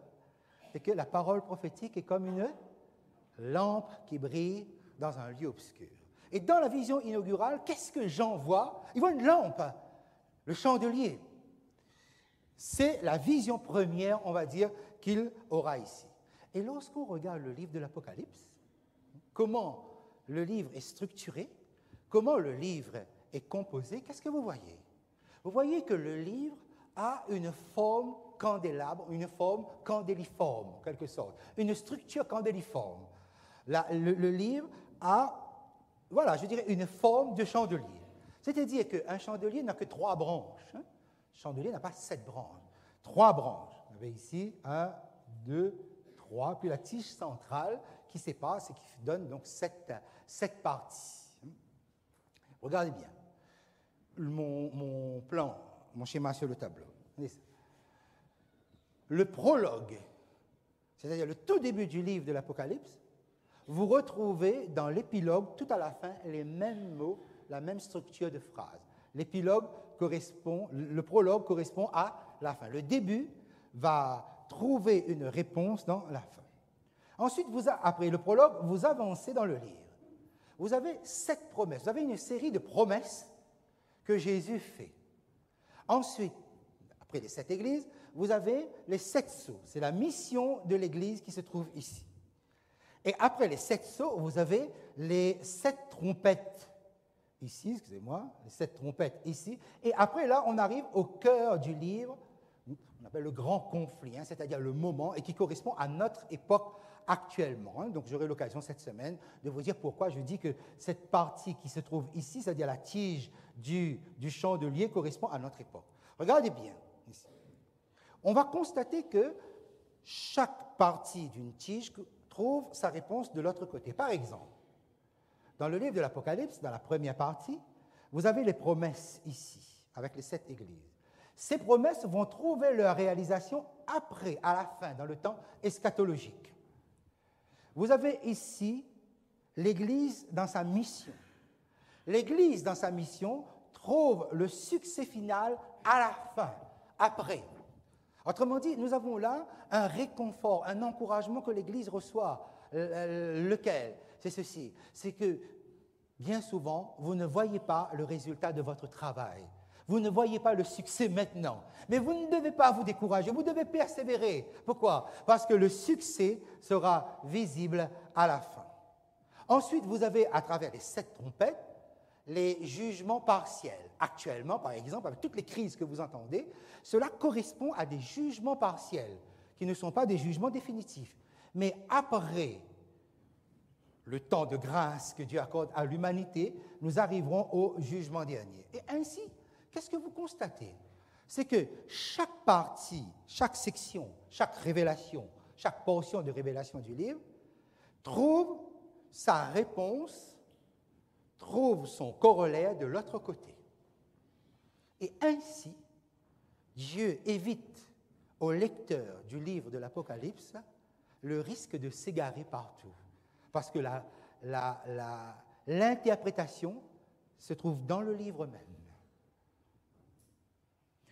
C'est que la parole prophétique est comme une lampe qui brille dans un lieu obscur. Et dans la vision inaugurale, qu'est-ce que Jean voit? Il voit une lampe, le chandelier. C'est la vision première, on va dire, qu'il aura ici. Et lorsqu'on regarde le livre de l'Apocalypse, comment le livre est structuré, comment le livre est composé, qu'est-ce que vous voyez? Vous voyez que le livre a une forme candélabre, une forme candéliforme, en quelque sorte, une structure candéliforme. Le livre a, voilà, je dirais, une forme de chandelier. C'est-à-dire qu'un chandelier n'a que 3 branches. Hein. Un chandelier n'a pas 7 branches. 3 branches. Vous avez ici 1, 2, 3, puis la tige centrale qui s'épasse et qui donne donc 7 parties. Regardez bien. Mon plan, mon schéma sur le tableau. Le prologue, c'est-à-dire le tout début du livre de l'Apocalypse, vous retrouvez dans l'épilogue, tout à la fin, les mêmes mots, la même structure de phrase. Le prologue correspond à la fin. Le début va trouver une réponse dans la fin. Ensuite, après le prologue, vous avancez dans le livre. Vous avez 7 promesses. Vous avez une série de promesses que Jésus fait. Ensuite, après les 7 églises, vous avez les 7 sceaux. C'est la mission de l'Église qui se trouve ici. Et après les 7 sceaux, vous avez les 7 trompettes ici, excusez-moi, les 7 trompettes ici. Et après, là, on arrive au cœur du livre, on appelle le grand conflit, hein, c'est-à-dire le moment, et qui correspond à notre époque actuellement. Hein. Donc, j'aurai l'occasion cette semaine de vous dire pourquoi je dis que cette partie qui se trouve ici, c'est-à-dire la tige du chandelier, correspond à notre époque. Regardez bien ici. On va constater que chaque partie d'une tige trouve sa réponse de l'autre côté. Par exemple, dans le livre de l'Apocalypse, dans la première partie, vous avez les promesses ici, avec les 7 églises. Ces promesses vont trouver leur réalisation après, à la fin, dans le temps eschatologique. Vous avez ici l'Église dans sa mission. L'Église dans sa mission trouve le succès final à la fin, après. Autrement dit, nous avons là un réconfort, un encouragement que l'Église reçoit. Lequel? C'est ceci, c'est que bien souvent, vous ne voyez pas le résultat de votre travail. Vous ne voyez pas le succès maintenant. Mais vous ne devez pas vous décourager, vous devez persévérer. Pourquoi? Parce que le succès sera visible à la fin. Ensuite, vous avez, à travers les 7 trompettes, les jugements partiels. Actuellement, par exemple, avec toutes les crises que vous entendez, cela correspond à des jugements partiels, qui ne sont pas des jugements définitifs. Mais après le temps de grâce que Dieu accorde à l'humanité, nous arriverons au jugement dernier. Et ainsi, qu'est-ce que vous constatez? C'est que chaque partie, chaque section, chaque révélation, chaque portion de révélation du livre trouve sa réponse, trouve son corollaire de l'autre côté. Et ainsi, Dieu évite au lecteur du livre de l'Apocalypse le risque de s'égarer partout. Parce que l'interprétation se trouve dans le livre même.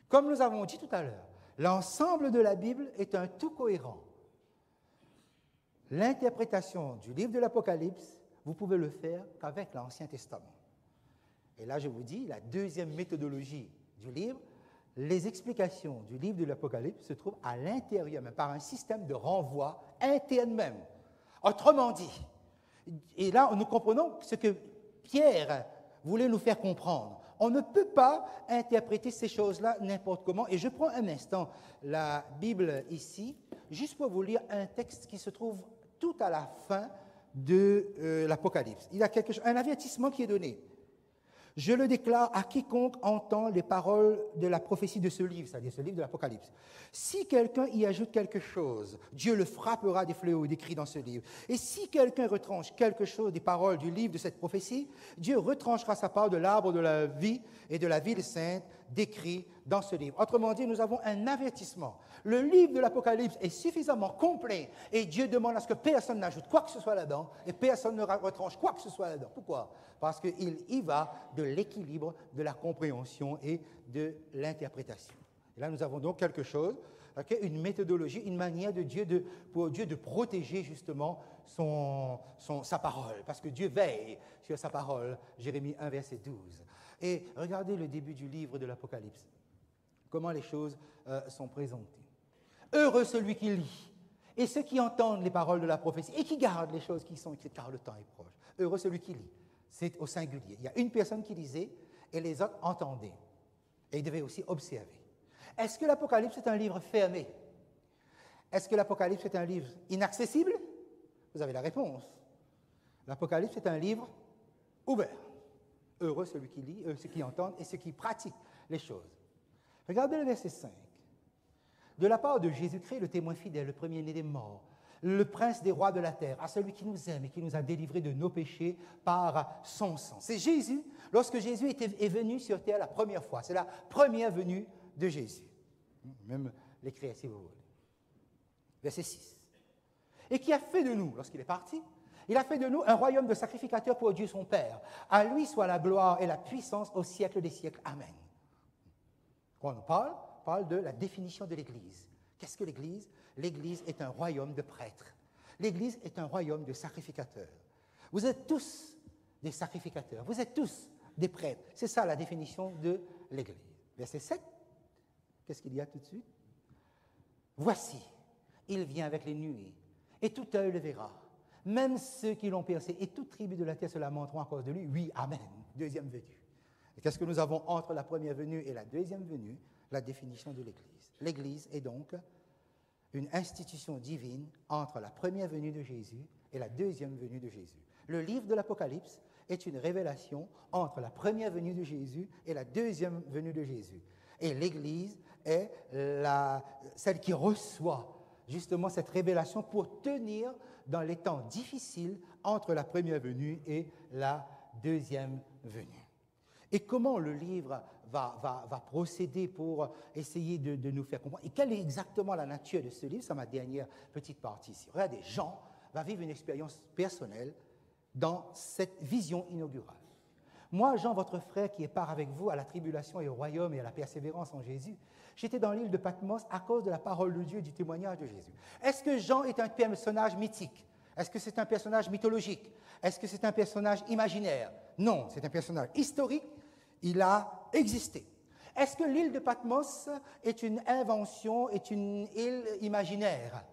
Comme nous avons dit tout à l'heure, l'ensemble de la Bible est un tout cohérent. L'interprétation du livre de l'Apocalypse, vous pouvez le faire qu'avec l'Ancien Testament. Et là, je vous dis, la deuxième méthodologie du livre, les explications du livre de l'Apocalypse se trouvent à l'intérieur même, par un système de renvoi interne même. Autrement dit, et là, nous comprenons ce que Pierre voulait nous faire comprendre. On ne peut pas interpréter ces choses-là n'importe comment. Et je prends un instant la Bible ici, juste pour vous lire un texte qui se trouve tout à la fin de l'Apocalypse. Il y a un avertissement qui est donné. Je le déclare à quiconque entend les paroles de la prophétie de ce livre, c'est-à-dire ce livre de l'Apocalypse. Si quelqu'un y ajoute quelque chose, Dieu le frappera des fléaux décrits dans ce livre. Et si quelqu'un retranche quelque chose des paroles du livre de cette prophétie, Dieu retranchera sa part de l'arbre de la vie et de la ville sainte décrit dans ce livre. Autrement dit, nous avons un avertissement. Le livre de l'Apocalypse est suffisamment complet et Dieu demande à ce que personne n'ajoute quoi que ce soit là-dedans et personne ne retranche quoi que ce soit là-dedans. Pourquoi? Parce qu'il y va de l'équilibre, de la compréhension et de l'interprétation. Et là, nous avons donc quelque chose, une méthodologie, une manière de Dieu pour Dieu de protéger justement sa parole, parce que Dieu veille sur sa parole, Jérémie 1, verset 12. Et regardez le début du livre de l'Apocalypse, comment les choses sont présentées. Heureux celui qui lit, et ceux qui entendent les paroles de la prophétie, et qui gardent les choses qui sont écrites, car le temps est proche. Heureux celui qui lit. C'est au singulier. Il y a une personne qui lisait, et les autres entendaient. Et ils devaient aussi observer. Est-ce que l'Apocalypse est un livre fermé? Est-ce que l'Apocalypse est un livre inaccessible? Vous avez la réponse. L'Apocalypse est un livre ouvert. Heureux celui qui lit, ceux qui entendent et ceux qui pratiquent les choses. Regardez le verset 5. De la part de Jésus-Christ, le témoin fidèle, le premier-né des morts, le prince des rois de la terre, à celui qui nous aime et qui nous a délivrés de nos péchés par son sang. C'est Jésus, lorsque Jésus est venu sur terre la première fois. C'est la première venue de Jésus. Même l'écrire si vous voulez. Verset 6. Et qui a fait de nous, lorsqu'il est parti, il a fait de nous un royaume de sacrificateurs pour Dieu son Père. À lui soit la gloire et la puissance au siècle des siècles. Amen. Quand on parle de la définition de l'Église. Qu'est-ce que l'Église? L'Église est un royaume de prêtres. L'Église est un royaume de sacrificateurs. Vous êtes tous des sacrificateurs. Vous êtes tous des prêtres. C'est ça la définition de l'Église. Verset 7. Qu'est-ce qu'il y a tout de suite? Voici, il vient avec les nuées, et tout œil le verra. même ceux qui l'ont percé, et toute tribu de la terre se lamenteront à cause de lui. Oui, amen, deuxième venue. Et qu'est-ce que nous avons entre la première venue et la deuxième venue? La définition de l'Église. L'Église est donc une institution divine entre la première venue de Jésus et la deuxième venue de Jésus. Le livre de l'Apocalypse est une révélation entre la première venue de Jésus et la deuxième venue de Jésus. Et l'Église est celle qui reçoit justement cette révélation pour tenir dans les temps difficiles entre la première venue et la deuxième venue. Et comment le livre va procéder pour essayer de nous faire comprendre? Et quelle est exactement la nature de ce livre? C'est ma dernière petite partie ici. Regardez, Jean va vivre une expérience personnelle dans cette vision inaugurale. Moi, Jean, votre frère, qui est part avec vous à la tribulation et au royaume et à la persévérance en Jésus, j'étais dans l'île de Patmos à cause de la parole de Dieu et du témoignage de Jésus. Est-ce que Jean est un personnage mythique? Est-ce que c'est un personnage mythologique? Est-ce que c'est un personnage imaginaire? Non, c'est un personnage historique. Il a existé. Est-ce que l'île de Patmos est une invention, est une île imaginaire?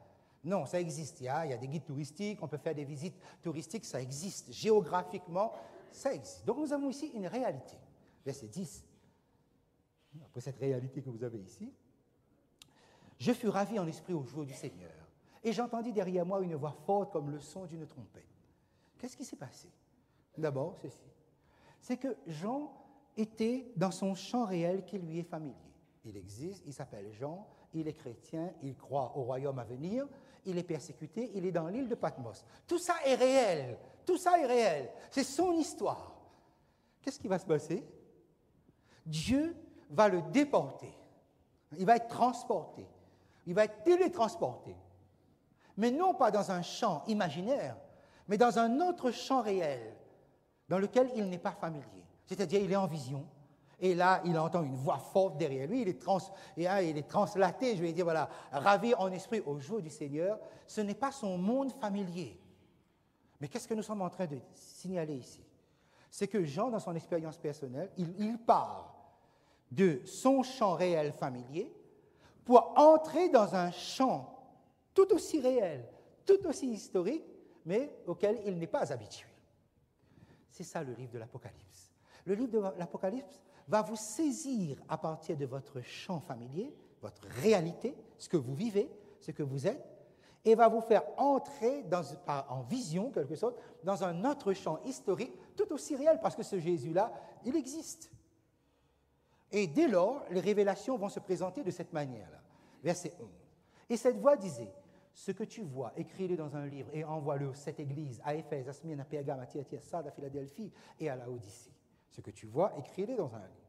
Non, ça existe. Il y a des guides touristiques, on peut faire des visites touristiques, ça existe. Géographiquement, ça existe. Donc nous avons ici une réalité. Verset 10. Après cette réalité que vous avez ici, je fus ravi en esprit au jour du Seigneur, et j'entendis derrière moi une voix forte comme le son d'une trompette. Qu'est-ce qui s'est passé? D'abord, ceci. C'est que Jean était dans son champ réel qui lui est familier. Il existe, il s'appelle Jean, il est chrétien, il croit au royaume à venir, il est persécuté, il est dans l'île de Patmos. Tout ça est réel, tout ça est réel. C'est son histoire. Qu'est-ce qui va se passer? Dieu va le déporter. Il va être transporté. Il va être télétransporté. Mais non pas dans un champ imaginaire, mais dans un autre champ réel, dans lequel il n'est pas familier. C'est-à-dire, il est en vision, et là, il entend une voix forte derrière lui, il est translaté, je vais dire, voilà, ravi en esprit au jour du Seigneur. Ce n'est pas son monde familier. Mais qu'est-ce que nous sommes en train de signaler ici? C'est que Jean, dans son expérience personnelle, il part de son champ réel familier pour entrer dans un champ tout aussi réel, tout aussi historique, mais auquel il n'est pas habitué. C'est ça le livre de l'Apocalypse. Le livre de l'Apocalypse va vous saisir à partir de votre champ familier, votre réalité, ce que vous vivez, ce que vous êtes, et va vous faire entrer en vision, quelque sorte, dans un autre champ historique, tout aussi réel, parce que ce Jésus-là, il existe. Et dès lors, les révélations vont se présenter de cette manière-là. Verset 11. Et cette voix disait, ce que tu vois, écris-le dans un livre et envoie-le aux 7 églises, à Éphèse, à Smyrne, à Pergame, à Thyatire, à Sardes, à Philadelphie et à Laodicée. Ce que tu vois, écris-le dans un livre.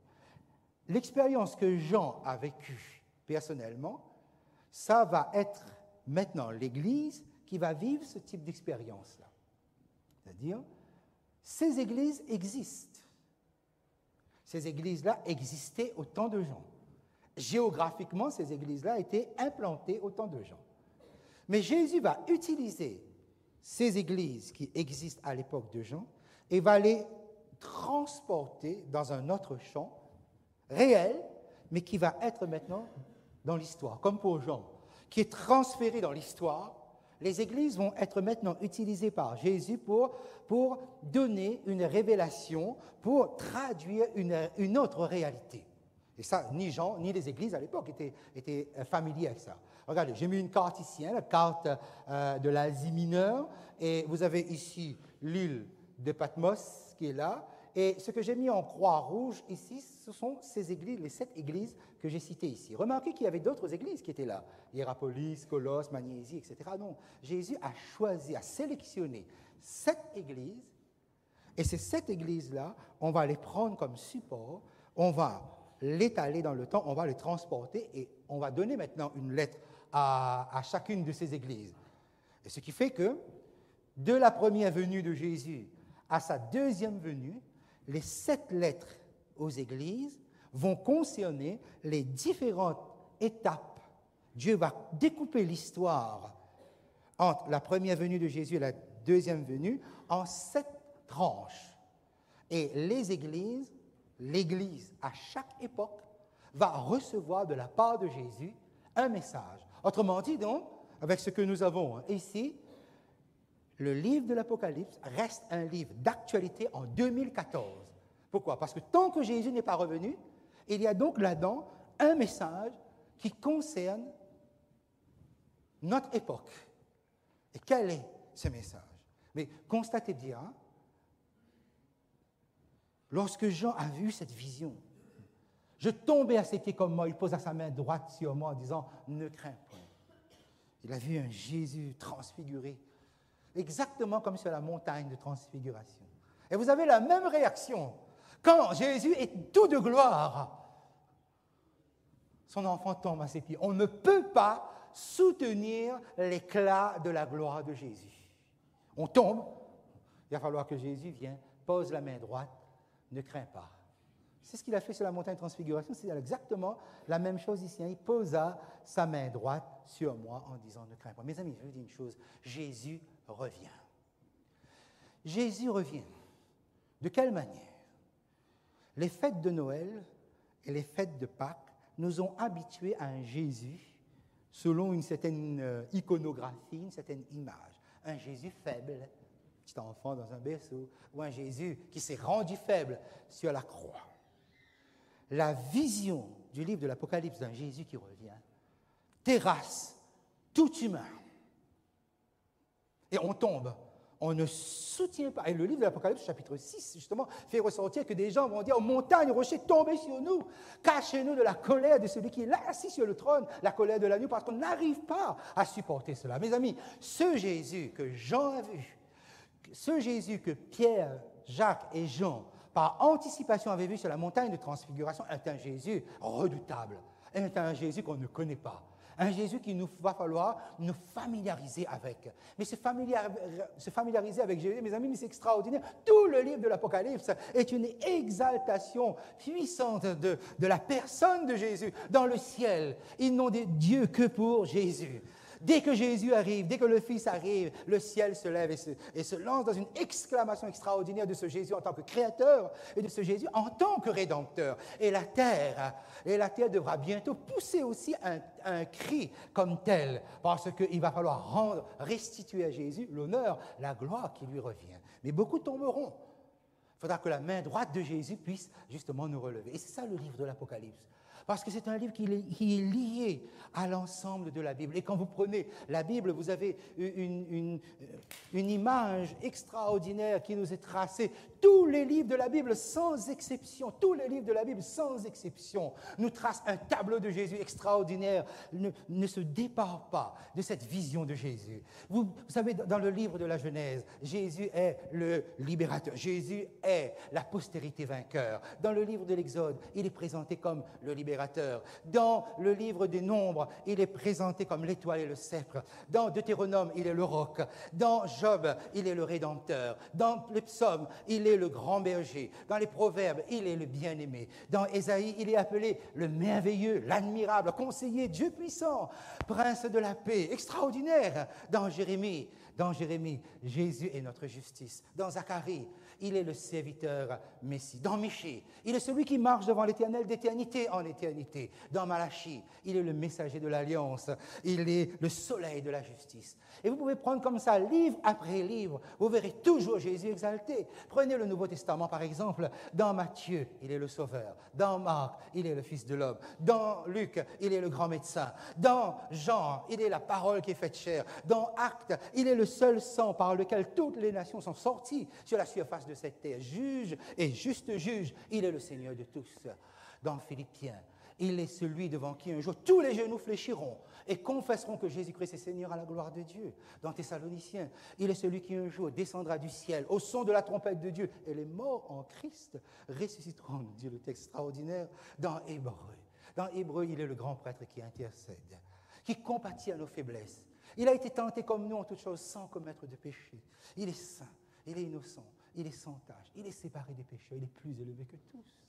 L'expérience que Jean a vécue personnellement, ça va être maintenant l'Église qui va vivre ce type d'expérience-là. C'est-à-dire, ces églises existent. Ces églises-là existaient au temps de Jean. Géographiquement, ces églises-là étaient implantées au temps de Jean. Mais Jésus va utiliser ces églises qui existent à l'époque de Jean et va les transporter dans un autre champ réel, mais qui va être maintenant dans l'histoire, comme pour Jean, qui est transféré dans l'histoire. Les églises vont être maintenant utilisées par Jésus pour donner une révélation, pour traduire une autre réalité. Et ça, ni Jean, ni les églises à l'époque étaient familiers avec ça. Regardez, j'ai mis une carte ici, la carte de l'Asie mineure, et vous avez ici l'île de Patmos qui est là, et ce que j'ai mis en croix rouge ici, ce sont ces églises, les 7 églises que j'ai citées ici. Remarquez qu'il y avait d'autres églises qui étaient là, Hiérapolis, Colosse, Magnésie, etc. Non, Jésus a choisi, a sélectionné 7 églises, et ces 7 églises-là, on va les prendre comme support, on va l'étaler dans le temps, on va les transporter, et on va donner maintenant une lettre à chacune de ces églises. Et ce qui fait que, de la première venue de Jésus à sa deuxième venue, les 7 lettres aux églises vont concerner les différentes étapes. Dieu va découper l'histoire entre la première venue de Jésus et la deuxième venue en 7 tranches. Et les églises, l'Église, à chaque époque, va recevoir de la part de Jésus un message. Autrement dit, donc, avec ce que nous avons ici, le livre de l'Apocalypse reste un livre d'actualité en 2014. Pourquoi? Parce que tant que Jésus n'est pas revenu, il y a donc là-dedans un message qui concerne notre époque. Et quel est ce message? Mais constatez bien, lorsque Jean a vu cette vision, je tombais à ses pieds comme moi, il posa sa main droite sur moi en disant « Ne crains point ». Il a vu un Jésus transfiguré, exactement comme sur la montagne de transfiguration. Et vous avez la même réaction. Quand Jésus est tout de gloire, son enfant tombe à ses pieds. On ne peut pas soutenir l'éclat de la gloire de Jésus. On tombe, il va falloir que Jésus vienne, pose la main droite, ne crains pas. C'est ce qu'il a fait sur la montagne de transfiguration, c'est exactement la même chose ici. Il posa sa main droite sur moi en disant « Ne crains pas ». Mes amis, je vous dis une chose, Jésus revient. Jésus revient. De quelle manière? Les fêtes de Noël et les fêtes de Pâques nous ont habitués à un Jésus selon une certaine iconographie, une certaine image. Un Jésus faible, petit enfant dans un berceau, ou un Jésus qui s'est rendu faible sur la croix. La vision du livre de l'Apocalypse d'un Jésus qui revient terrasse tout humain. Et on tombe. On ne soutient pas. Et le livre de l'Apocalypse, chapitre 6, justement, fait ressortir que des gens vont dire aux montagnes, aux rochers, tombez sur nous, cachez-nous de la colère de celui qui est là, assis sur le trône, la colère de l'agneau, parce qu'on n'arrive pas à supporter cela. Mes amis, ce Jésus que Jean a vu, ce Jésus que Pierre, Jacques et Jean, par anticipation, avaient vu sur la montagne de transfiguration, est un Jésus redoutable, est un Jésus qu'on ne connaît pas. Un Jésus qu'il nous va falloir nous familiariser avec. Mais se familiariser avec Jésus, mes amis, c'est extraordinaire. Tout le livre de l'Apocalypse est une exaltation puissante de la personne de Jésus. Dans le ciel, ils n'ont de Dieu que pour Jésus. Dès que Jésus arrive, dès que le Fils arrive, le ciel se lève et se lance dans une exclamation extraordinaire de ce Jésus en tant que créateur et de ce Jésus en tant que rédempteur. Et la terre devra bientôt pousser aussi un cri comme tel, parce qu'il va falloir restituer à Jésus l'honneur, la gloire qui lui revient. Mais beaucoup tomberont. Il faudra que la main droite de Jésus puisse justement nous relever. Et c'est ça le livre de l'Apocalypse. Parce que c'est un livre qui est lié à l'ensemble de la Bible. Et quand vous prenez la Bible, vous avez une image extraordinaire qui nous est tracée. Tous les livres de la Bible, sans exception, tous les livres de la Bible, sans exception, nous tracent un tableau de Jésus extraordinaire, ne se départ pas de cette vision de Jésus. Vous savez, dans le livre de la Genèse, Jésus est le libérateur. Jésus est la postérité vainqueur. Dans le livre de l'Exode, il est présenté comme le libérateur. Dans le livre des Nombres, il est présenté comme l'étoile et le sceptre. Dans Deutéronome, il est le roc. Dans Job, il est le rédempteur. Dans les psaumes, il est le grand berger. Dans les proverbes, il est le bien-aimé. Dans Ésaïe, il est appelé le merveilleux, l'admirable, conseiller, Dieu puissant, prince de la paix, extraordinaire. Dans Jérémie, Jésus est notre justice. Dans Zacharie, il est le serviteur Messie. Dans Michée, il est celui qui marche devant l'Éternel d'éternité en éternité. Dans Malachie, il est le messager de l'Alliance. Il est le soleil de la justice. Et vous pouvez prendre comme ça, livre après livre, vous verrez toujours Jésus exalté. Prenez le Nouveau Testament, par exemple. Dans Matthieu, il est le Sauveur. Dans Marc, il est le Fils de l'homme. Dans Luc, il est le grand médecin. Dans Jean, il est la parole qui est faite chair. Dans Actes, il est le seul sang par lequel toutes les nations sont sorties sur la surface de cette terre. Juge et juste juge, il est le Seigneur de tous. Dans Philippiens, il est celui devant qui un jour tous les genoux fléchiront et confesseront que Jésus-Christ est Seigneur à la gloire de Dieu. Dans Thessaloniciens, il est celui qui un jour descendra du ciel au son de la trompette de Dieu et les morts en Christ ressusciteront, nous dit le texte extraordinaire. Dans Hébreux, il est le grand prêtre qui intercède, qui compatit à nos faiblesses. Il a été tenté comme nous en toutes choses sans commettre de péché. Il est saint, il est innocent, il est sans tache, il est séparé des pécheurs, il est plus élevé que tous.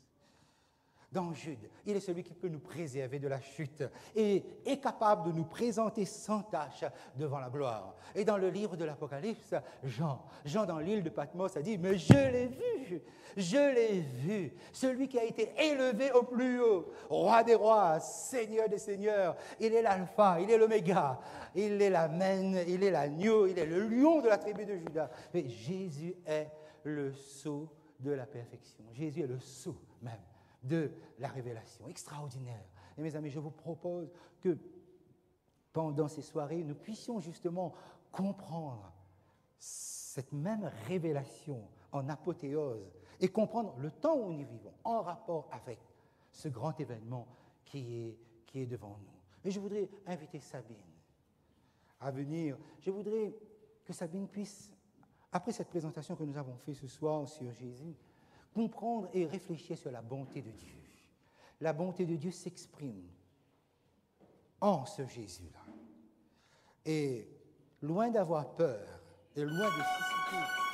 dans Jude. Il est celui qui peut nous préserver de la chute et est capable de nous présenter sans tache devant la gloire. Et dans le livre de l'Apocalypse, Jean dans l'île de Patmos a dit « Mais je l'ai vu, celui qui a été élevé au plus haut, roi des rois, seigneur des seigneurs. Il est l'alpha, il est l'oméga, il est l'amen, il est l'agneau, il est le lion de la tribu de Juda. » Mais Jésus est le sceau de la perfection. Jésus est le sceau même de la révélation. Extraordinaire. Et mes amis, je vous propose que pendant ces soirées, nous puissions justement comprendre cette même révélation en apothéose et comprendre le temps où nous vivons en rapport avec ce grand événement qui est devant nous. Et je voudrais inviter Sabine à venir. Je voudrais que Sabine puisse, après cette présentation que nous avons faite ce soir sur Jésus, comprendre et réfléchir sur la bonté de Dieu. La bonté de Dieu s'exprime en ce Jésus-là. Et loin d'avoir peur, et loin de susciter